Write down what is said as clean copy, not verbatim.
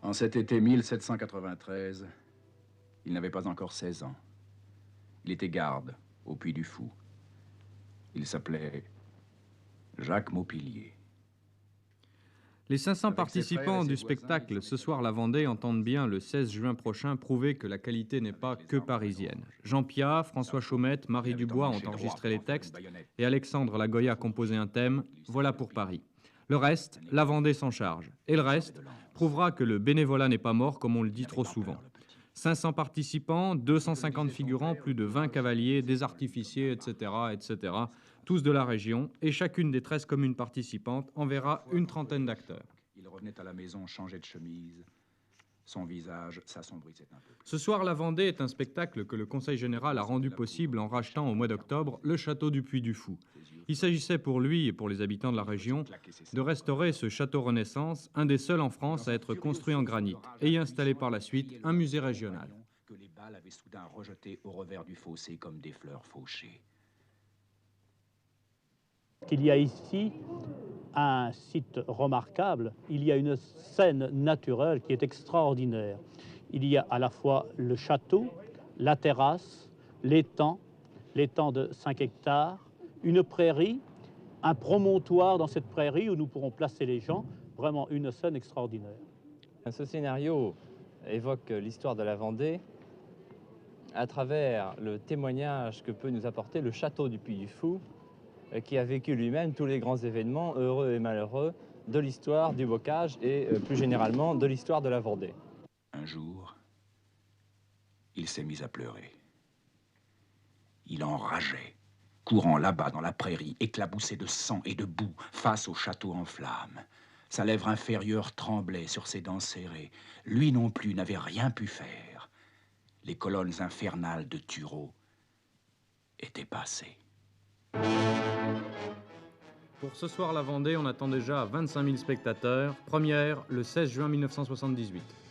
En cet été 1793, il n'avait pas encore 16 ans. Il était garde au Puy du Fou. Il s'appelait Jacques Maupilier. Les 500 Avec ses frères participants et ses du voisins, spectacle ils ont Ce été soir la Vendée entendent bien le 16 juin prochain prouver que la qualité n'est pas que parisienne. Jean Piat, François Chaumette, Marie Dubois ont enregistré les textes et Alexandre Lagoya a composé un thème « Voilà pour Paris ». Le reste, la Vendée s'en charge. Et le reste prouvera que le bénévolat n'est pas mort comme on le dit trop souvent. 500 participants, 250 figurants, plus de 20 cavaliers, des artificiers, etc., etc., tous de la région, et chacune des 13 communes participantes enverra une trentaine d'acteurs. Il revenait à la maison changé de chemise. Son visage s'assombrissait un peu. Ce soir, la Vendée est un spectacle que le Conseil général a rendu possible en rachetant au mois d'octobre le château du Puy du Fou. Il s'agissait pour lui et pour les habitants de la région de restaurer ce château Renaissance, un des seuls en France à être construit en granit, et y installer par la suite un musée régional. Que les balles avaient soudain rejeté au revers du fossé comme des fleurs fauchées. Il y a ici un site remarquable, il y a une scène naturelle qui est extraordinaire. Il y a à la fois le château, la terrasse, l'étang de 5 hectares, une prairie, un promontoire dans cette prairie où nous pourrons placer les gens, vraiment une scène extraordinaire. Ce scénario évoque l'histoire de la Vendée à travers le témoignage que peut nous apporter le château du Puy du Fou, qui a vécu lui-même tous les grands événements, heureux et malheureux, de l'histoire du bocage et plus généralement de l'histoire de la Vendée. Un jour, il s'est mis à pleurer. Il enrageait, courant là-bas dans la prairie, éclaboussé de sang et de boue, face au château en flammes. Sa lèvre inférieure tremblait sur ses dents serrées. Lui non plus n'avait rien pu faire. Les colonnes infernales de Turot étaient passées. Pour Ce soir la Vendée, on attend déjà 25 000 spectateurs. Première, le 16 juin 1978.